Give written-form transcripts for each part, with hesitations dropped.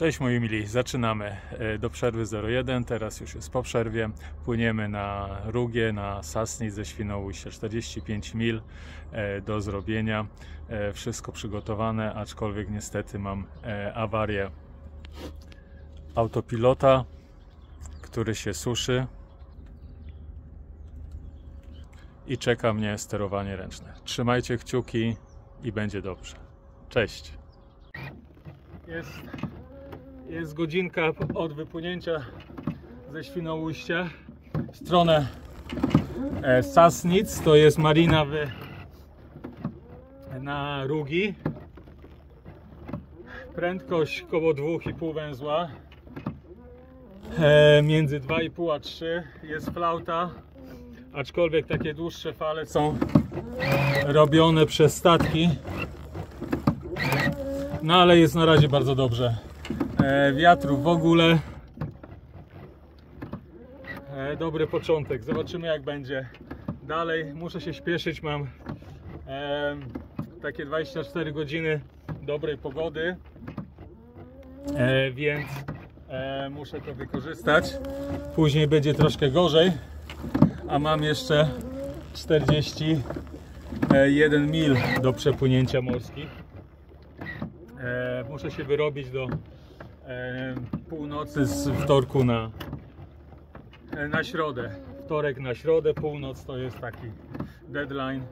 Cześć moi mili, zaczynamy do przerwy 01, teraz już jest po przerwie. Płyniemy na Rugię, na Sassnitz ze Świnoujścia, 45 mil do zrobienia. Wszystko przygotowane, aczkolwiek niestety mam awarię autopilota, który się suszy i czeka mnie sterowanie ręczne. Trzymajcie kciuki i będzie dobrze. Cześć! Jest godzinka od wypłynięcia ze Świnoujścia w stronę Sassnitz, to jest marina na Rugi. Prędkość około 2,5 węzła, między 2,5 a 3, jest flauta, aczkolwiek takie dłuższe fale są robione przez statki, no ale jest na razie bardzo dobrze. Wiatru w ogóle. Dobry początek. Zobaczymy jak będzie dalej. Muszę się śpieszyć. Mam takie 24 godziny dobrej pogody, więc muszę to wykorzystać. Później będzie troszkę gorzej, a mam jeszcze 41 mil do przepłynięcia morskich. Muszę się wyrobić do północy z wtorku na środę. Wtorek na środę, północ to jest taki deadline.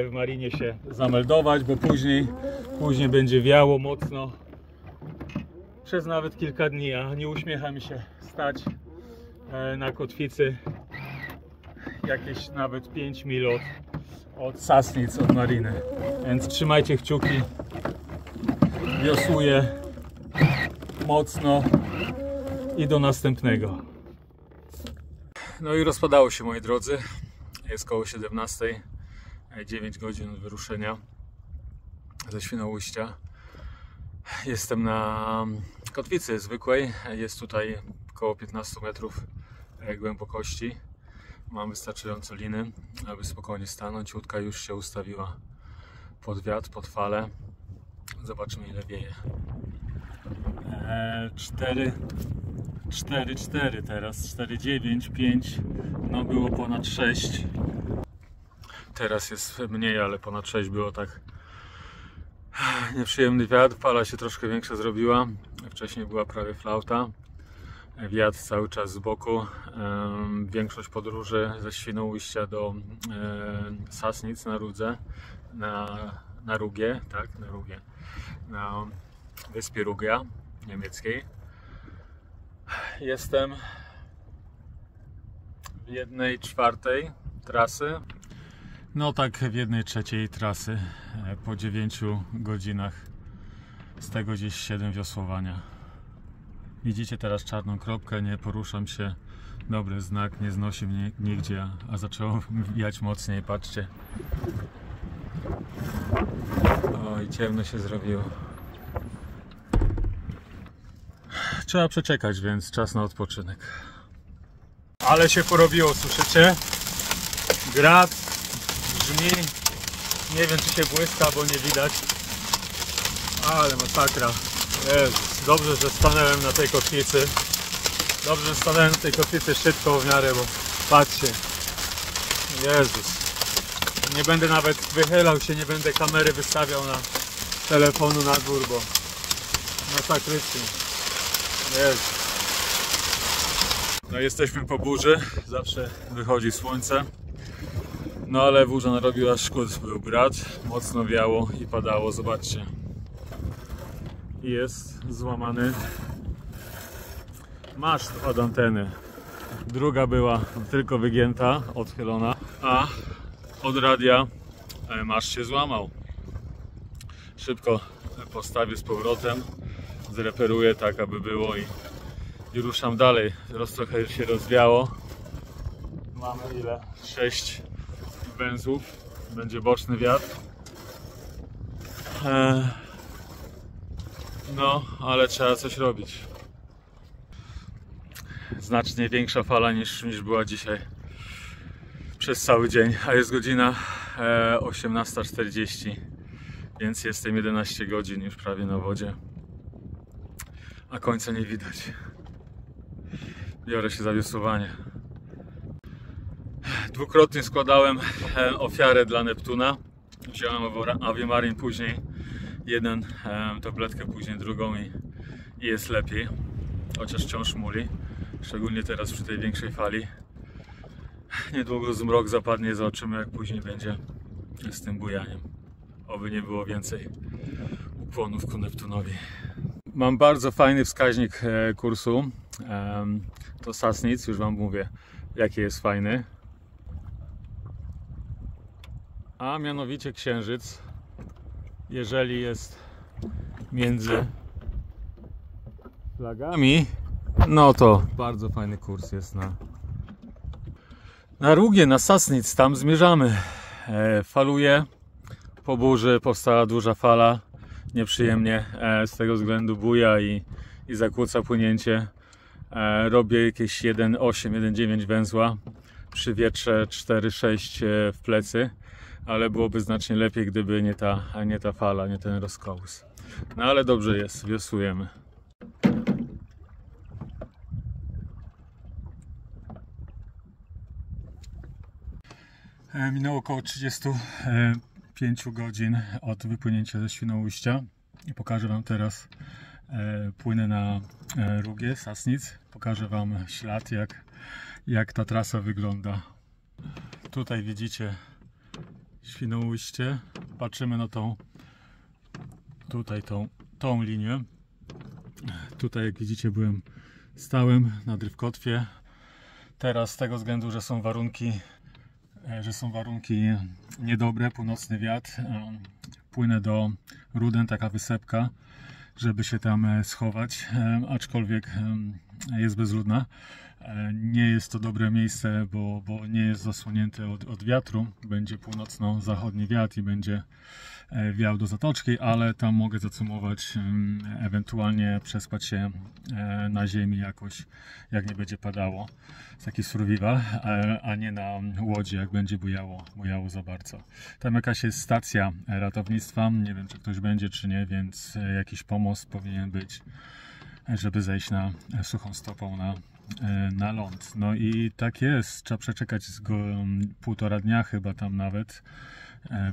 W marinie się zameldować, bo później będzie wiało mocno przez nawet kilka dni, a nie uśmiecha mi się stać na kotwicy jakieś nawet 5 mil od Sassnitz, od mariny. Więc trzymajcie kciuki. Wiosłuję mocno i do następnego. No i rozpadało się, moi drodzy. Jest koło 17, 9 godzin od wyruszenia ze Świnoujścia. Jestem na kotwicy zwykłej. Jest tutaj około 15 metrów głębokości. Mam wystarczająco liny, aby spokojnie stanąć. Łódka już się ustawiła pod wiatr, pod falę. Zobaczmy ile wieje. 4,4 teraz, 4,9, 5, no było ponad 6. Teraz jest mniej, ale ponad 6 było, tak. Nieprzyjemny wiatr, fala się troszkę większa zrobiła. Wcześniej była prawie flauta. Wiatr cały czas z boku. Większość podróży ze Świnoujścia do Sassnitz na Rudze, na Rugię, tak, na Rugię, na wyspie Rugia niemieckiej. Jestem w 1/4 trasy, no tak w 1/3 trasy, po 9 godzinach, z tego gdzieś 7 wiosłowania. Widzicie teraz czarną kropkę, nie poruszam się, dobry znak, nie znosi mnie nigdzie, a zaczęło wiać mocniej, patrzcie. Oj, ciemno się zrobiło. Trzeba przeczekać, więc czas na odpoczynek. Ale się porobiło, słyszycie? Grad brzmi, nie wiem czy się błyska, bo nie widać. Ale masakra. Jezus, dobrze, że stanąłem na tej kotwicy. Dobrze, że stanąłem na tej kotwicy szybko w miarę, bo patrzcie. Jezus. Nie będę nawet wychylał się, nie będę kamery wystawiał na telefonu na dwór, bo masakrycznie. Jest. No jesteśmy po burzy, zawsze wychodzi słońce. No ale burza narobiła szkód, był grad, mocno wiało i padało, zobaczcie. Jest złamany maszt od anteny. Druga była tylko wygięta, odchylona, a od radia maszt się złamał. Szybko postawię z powrotem, zreperuję tak, aby było i ruszam dalej. Trochę się rozwiało. Mamy ile? 6 węzłów. Będzie boczny wiatr. No, ale trzeba coś robić. Znacznie większa fala niż była dzisiaj przez cały dzień, a jest godzina 18:40, więc jestem 11 godzin już prawie na wodzie. a końca nie widać. Biorę się za wiosłowanie. Dwukrotnie składałem ofiarę dla Neptuna. Wziąłem Ave Marin później, jeden tabletkę, później drugą i jest lepiej. Chociaż wciąż muli, szczególnie teraz przy tej większej fali. Niedługo zmrok zapadnie, zobaczymy jak później będzie z tym bujaniem. Oby nie było więcej ukłonów ku Neptunowi. Mam bardzo fajny wskaźnik kursu. To Sassnitz, już Wam mówię jaki jest fajny. A mianowicie Księżyc, jeżeli jest między flagami, no to bardzo fajny kurs jest na Rugie, na Sassnitz, tam zmierzamy. Faluje, po burzy powstała duża fala, nieprzyjemnie z tego względu buja i zakłóca płynięcie. Robię jakieś 1,8, 1,9 węzła, przy wietrze 4,6 w plecy, ale byłoby znacznie lepiej, gdyby nie ta fala, nie ten rozkołys. No ale dobrze jest, wiosłujemy. Minęło około 35 godzin od wypłynięcia ze Świnoujścia i pokażę Wam teraz, płynę na Rugie, Sassnitz. Pokażę Wam ślad, jak ta trasa wygląda. Tutaj widzicie Świnoujście, patrzymy na tą linię. Tutaj jak widzicie stałem na Drywkotwie. Teraz z tego względu, że są warunki niedobre, północny wiatr, płynę do Ruden, taka wysepka, żeby się tam schować, aczkolwiek jest bezludna. Nie jest to dobre miejsce, bo nie jest zasłonięte od wiatru. Będzie północno-zachodni wiatr i będzie wiał do zatoczki, ale tam mogę zacumować, ewentualnie przespać się na ziemi jakoś, jak nie będzie padało. Taki survival, a nie na łodzi, jak będzie bujało za bardzo. Tam jakaś jest stacja ratownictwa, nie wiem czy ktoś będzie czy nie, więc jakiś pomost powinien być, żeby zejść na suchą stopą na ląd. No i tak jest, trzeba przeczekać półtora dnia chyba tam nawet,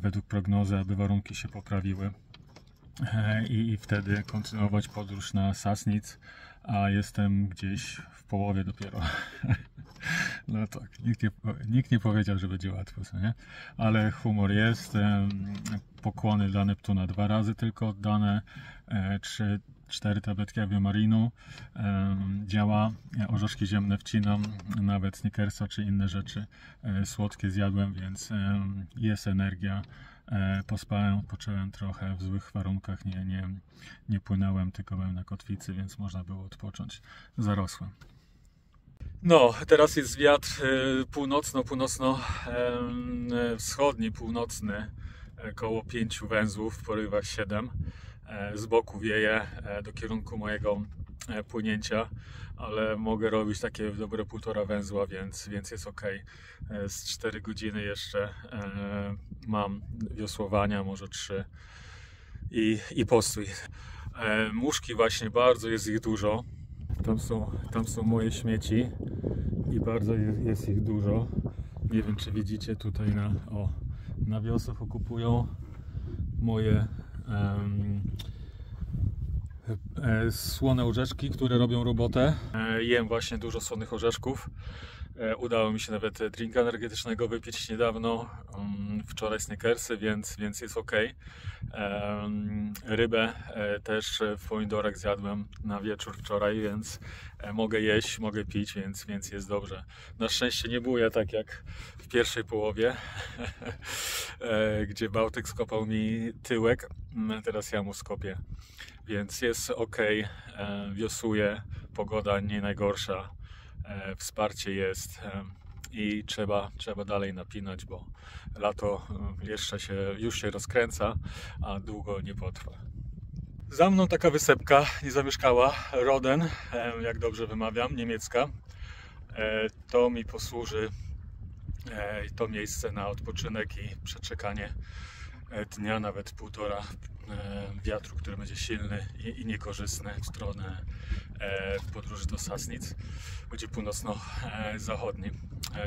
według prognozy, aby warunki się poprawiły i wtedy kontynuować podróż na Sassnitz, a jestem gdzieś w połowie dopiero. No tak, nikt nie powiedział, że będzie łatwo, co nie? Ale humor jest. Pokłony dla Neptuna 2 razy tylko oddane, 4 tabletki Ave Marinu, działa, orzeszki ziemne wcinam, nawet Snickersa czy inne rzeczy słodkie zjadłem, więc jest energia. Pospałem, odpocząłem trochę w złych warunkach, nie płynąłem, tylko byłem na kotwicy, więc można było odpocząć. Zarosłem. No, teraz jest wiatr północno-wschodni, północny, około 5 węzłów, w porywach 7. Z boku wieje do kierunku mojego płynięcia, ale mogę robić takie dobre 1,5 węzła, więc jest ok. Z 4 godziny jeszcze mam wiosłowania, może 3 i postój. Muszki właśnie, bardzo jest ich dużo. Tam są moje śmieci i bardzo jest ich dużo. Nie wiem czy widzicie tutaj na wiosłach okupują moje słone orzeszki, które robią robotę. Jem właśnie dużo słonych orzeszków. Udało mi się nawet drinka energetycznego wypić niedawno. Wczoraj Snickersy, więc jest ok. Rybę też w pomidorach zjadłem na wieczór wczoraj, więc mogę jeść, mogę pić, więc jest dobrze. Na szczęście nie buja tak jak w pierwszej połowie, gdzie Bałtyk skopał mi tyłek. Teraz ja mu skopię. Więc jest ok, wiosłuję, pogoda nie najgorsza, wsparcie jest i trzeba dalej napinać, bo lato już się rozkręca, a długo nie potrwa. Za mną taka wysepka niezamieszkała, Roden, jak dobrze wymawiam, niemiecka. To mi posłuży to miejsce na odpoczynek i przeczekanie dnia, nawet półtora, wiatru, który będzie silny i niekorzystny w stronę podróży do Sassnitz. Będzie północno-zachodni.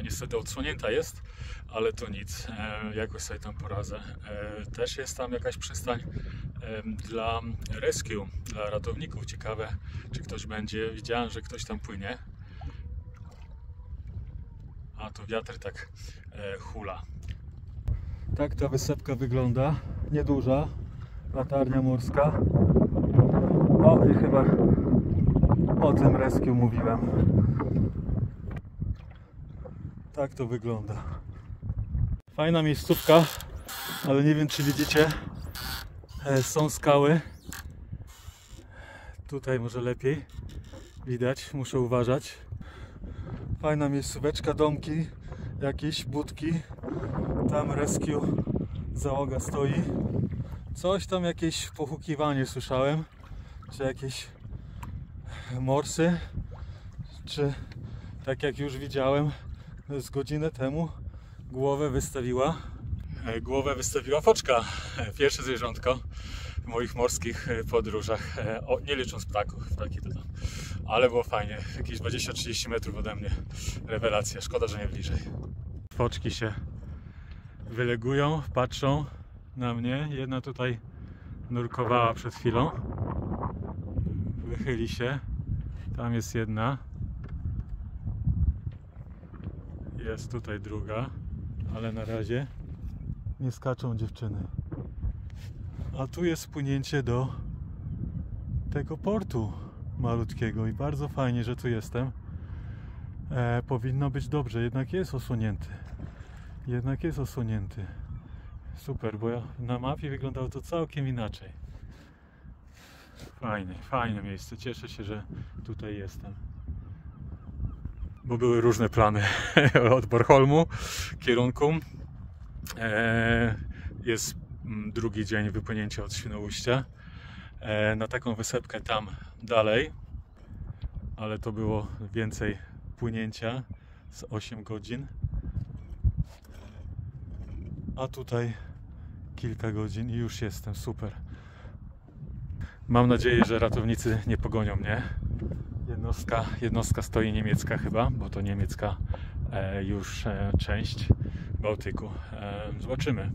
Niestety odsłonięta jest, ale to nic. Jakoś sobie tam poradzę. Też jest tam jakaś przystań dla rescue, dla ratowników. Ciekawe, czy ktoś będzie. Widziałem, że ktoś tam płynie. A to wiatr tak hula. Tak ta wysepka wygląda. Nieduża. Latarnia morska. O, i chyba o tym rescue mówiłem. Tak to wygląda. Fajna miejscówka, ale nie wiem, czy widzicie, są skały. Tutaj może lepiej widać, muszę uważać. Fajna miejscóweczka, domki, jakieś budki. Tam rescue, załoga stoi. Coś tam, jakieś pohukiwanie słyszałem, czy jakieś morsy, czy tak jak już widziałem z godzinę temu głowę wystawiła foczka. Pierwsze zwierzątko w moich morskich podróżach, nie licząc ptaków, ptaki to tam, ale było fajnie, jakieś 20-30 metrów ode mnie, rewelacja, szkoda, że nie bliżej. Foczki się wylegują, patrzą na mnie. Jedna tutaj nurkowała przed chwilą. Wychyli się. Tam jest jedna. Jest tutaj druga, ale na razie nie skaczą dziewczyny. A tu jest płynięcie do tego portu malutkiego i bardzo fajnie, że tu jestem. Powinno być dobrze, jednak jest osłonięty. Super, bo na mapie wyglądało to całkiem inaczej. Fajne miejsce. Cieszę się, że tutaj jestem. Bo były różne plany od Bornholmu kierunku. Jest drugi dzień wypłynięcia od Świnoujścia. Na taką wysepkę tam dalej. Ale to było więcej płynięcia z 8 godzin. A tutaj kilka godzin i już jestem, super. Mam nadzieję, że ratownicy nie pogonią mnie. Jednostka stoi niemiecka chyba, bo to niemiecka już część Bałtyku. Zobaczymy.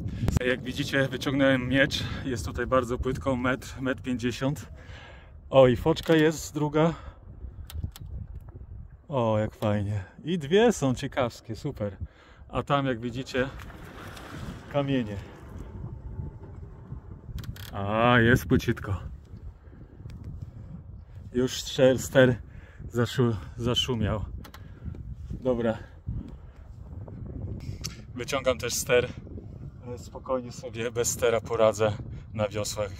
Jak widzicie, wyciągnąłem miecz. Jest tutaj bardzo płytko, 1,50 m. O, i foczka jest druga. O, jak fajnie. I dwie są ciekawskie, super. A tam, jak widzicie, kamienie. A, jest płycitko. Już ster zaszumiał. Dobra. Wyciągam też ster. Spokojnie sobie bez stera poradzę na wiosłach,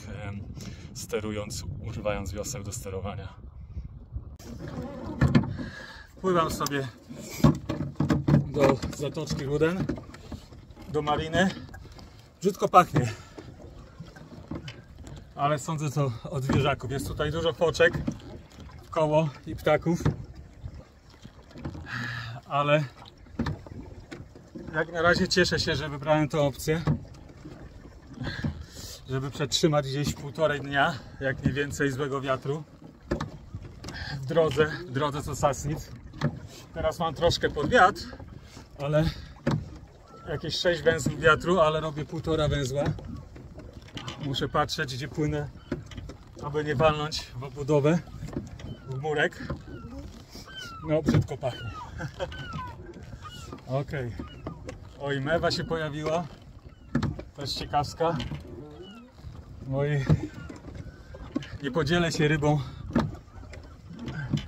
sterując, używając wiosek do sterowania. Pływam sobie do zatoczki Ruden, do mariny. Brzydko pachnie, ale sądzę to od zwierzaków. Jest tutaj dużo foczek koło i ptaków, ale jak na razie cieszę się, że wybrałem tę opcję, żeby przetrzymać gdzieś 1,5 dnia, jak nie więcej, złego wiatru w drodze do Sassnitz. Teraz mam troszkę pod wiatr, ale jakieś 6 węzłów wiatru, ale robię 1,5 węzła. Muszę patrzeć, gdzie płynę, aby nie walnąć w obudowę, w murek. No, brzydko pachnie. Okej. Oj, mewa się pojawiła. Też ciekawska. Oj, nie podzielę się rybą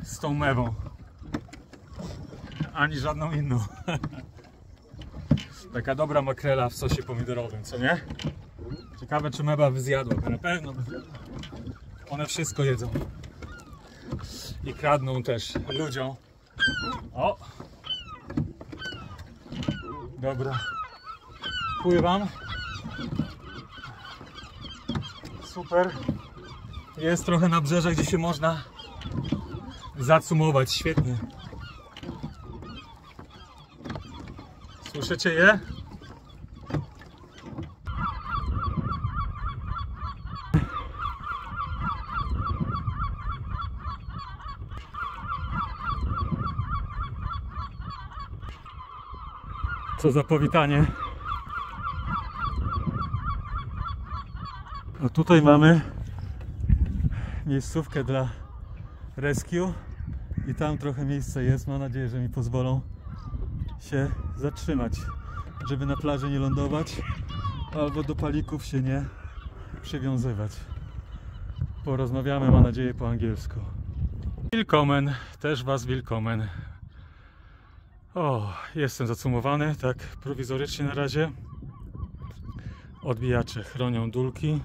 z tą mewą. Ani żadną inną. Taka dobra makrela w sosie pomidorowym, co nie? Ciekawe, czy mewa by zjadła. Na pewno by zjadła. One wszystko jedzą. I kradną też ludziom. O! Dobra. Pływam. Super. Jest trochę nabrzeża, gdzie się można zacumować. Świetnie. Słyszycie je? Co za powitanie. A tutaj mamy miejscówkę dla rescue i tam trochę miejsca jest. Mam nadzieję, że mi pozwolą się zatrzymać, żeby na plaży nie lądować albo do palików się nie przywiązywać. Porozmawiamy, mam nadzieję, po angielsku. Willkommen, też was willkommen. O, jestem zacumowany, tak prowizorycznie na razie. Odbijacze chronią dulki.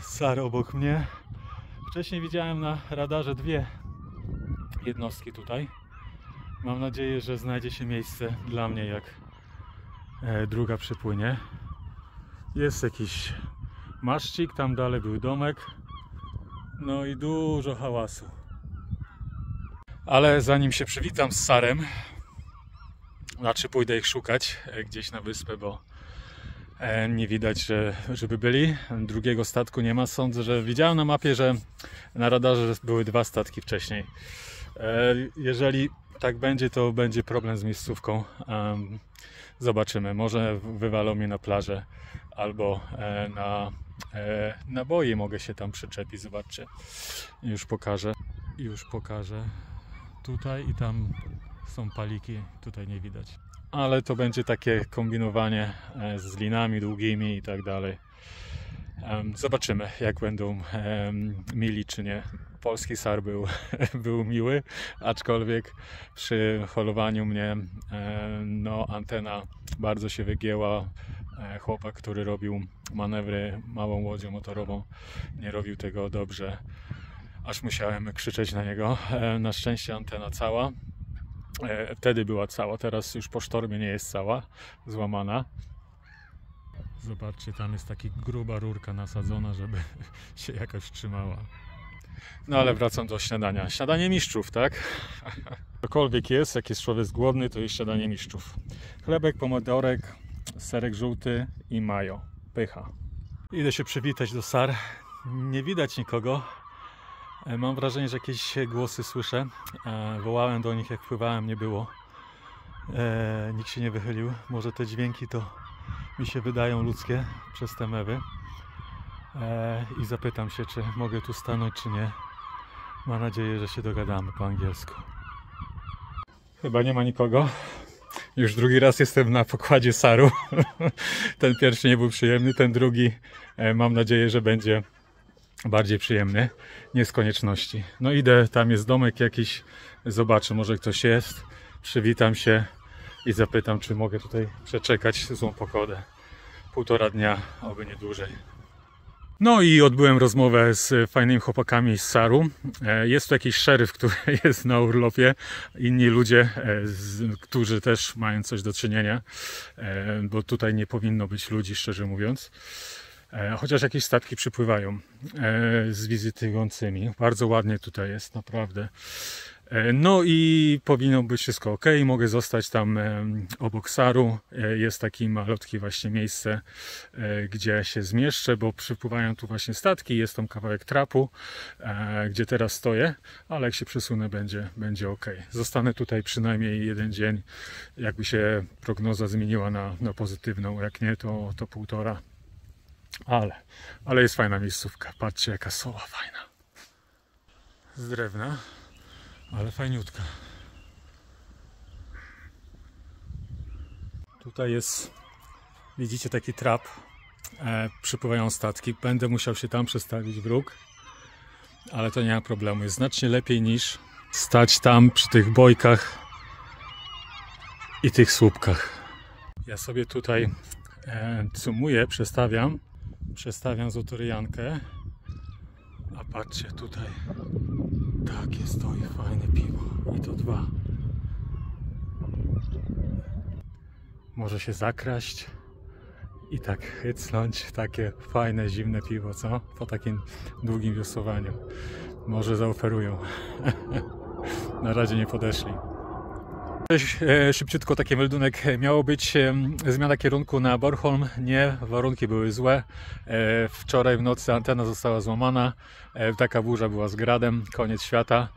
SAR obok mnie. Wcześniej widziałem na radarze dwie jednostki tutaj. Mam nadzieję, że znajdzie się miejsce dla mnie, jak druga przypłynie. Jest jakiś maszcik, tam dalej był domek. No i dużo hałasu. Ale zanim się przywitam z SAR-em, znaczy pójdę ich szukać gdzieś na wyspę, bo nie widać, żeby byli. Drugiego statku nie ma. Sądzę, że widziałem na mapie, że na radarze były dwa statki wcześniej. Jeżeli tak będzie, to będzie problem z miejscówką. Zobaczymy. Może wywalą mnie na plażę albo na boje mogę się tam przyczepić. Zobaczcie. Już pokażę. Tutaj i tam są paliki. Tutaj nie widać. Ale to będzie takie kombinowanie z linami długimi i tak dalej. Zobaczymy, jak będą mili czy nie. Polski SAR był miły, aczkolwiek przy holowaniu mnie no, antena bardzo się wygięła. Chłopak, który robił manewry małą łodzią motorową, nie robił tego dobrze, aż musiałem krzyczeć na niego. Na szczęście antena cała. Wtedy była cała, teraz już po sztormie nie jest cała, złamana. Zobaczcie, tam jest taka gruba rurka nasadzona, żeby się jakoś trzymała. No ale wracam do śniadania. Śniadanie mistrzów, tak? Cokolwiek jest, jak jest człowiek głodny, to jest śniadanie mistrzów. Chlebek, pomidorek, serek żółty i majo. Pycha. Idę się przywitać do SAR. Nie widać nikogo. Mam wrażenie, że jakieś głosy słyszę. Wołałem do nich, jak pływałem, nie było. Nikt się nie wychylił. Może te dźwięki to mi się wydają ludzkie przez te mewy. I zapytam się, czy mogę tu stanąć, czy nie. Mam nadzieję, że się dogadamy po angielsku. Chyba nie ma nikogo. Już drugi raz jestem na pokładzie SAR-u. Ten pierwszy nie był przyjemny, ten drugi mam nadzieję, że będzie bardziej przyjemny, nie z konieczności. No idę, tam jest domek jakiś, zobaczę, może ktoś jest, przywitam się i zapytam, czy mogę tutaj przeczekać złą pogodę. 1,5 dnia, oby nie dłużej. No i odbyłem rozmowę z fajnymi chłopakami z SAR-u. Jest tu jakiś szeryf, który jest na urlopie, inni ludzie, którzy też mają coś do czynienia, bo tutaj nie powinno być ludzi, szczerze mówiąc. Chociaż jakieś statki przypływają z wizytującymi. Bardzo ładnie tutaj jest, naprawdę. No i powinno być wszystko ok. Mogę zostać tam obok SAR-u. Jest takie malutkie właśnie miejsce, gdzie się zmieszczę, bo przypływają tu właśnie statki. Jest tam kawałek trapu, gdzie teraz stoję, ale jak się przesunę, będzie ok. Zostanę tutaj przynajmniej 1 dzień. Jakby się prognoza zmieniła na pozytywną, jak nie, to 1,5. Ale jest fajna miejscówka. Patrzcie, jaka soła fajna. Z drewna, ale fajniutka. Tutaj jest, widzicie, taki trap. Przypływają statki. Będę musiał się tam przestawić w róg, ale to nie ma problemu. Jest znacznie lepiej niż stać tam przy tych bojkach i tych słupkach. Ja sobie tutaj cumuję, przestawiam zotoryjankę, a patrzcie tutaj, takie stoi fajne piwo i to 2. Może się zakraść i tak hycnąć, takie fajne zimne piwo, co? Po takim długim wiosłowaniu. Może zaoferują. Na razie nie podeszli. Szybciutko taki meldunek. Miało być zmiana kierunku na Bornholm. Nie, warunki były złe. Wczoraj w nocy antena została złamana. Taka burza była z gradem. Koniec świata.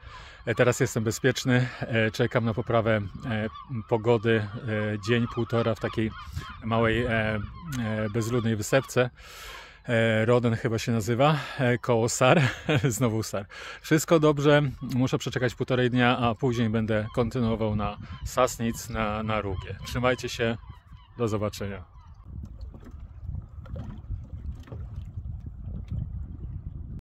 Teraz jestem bezpieczny, czekam na poprawę pogody, dzień, półtora w takiej małej, bezludnej wysepce. Roden chyba się nazywa, koło Sar, znowu Sar. Wszystko dobrze, muszę przeczekać 1,5 dnia, a później będę kontynuował na Sassnitz, na Rugie. Trzymajcie się, do zobaczenia.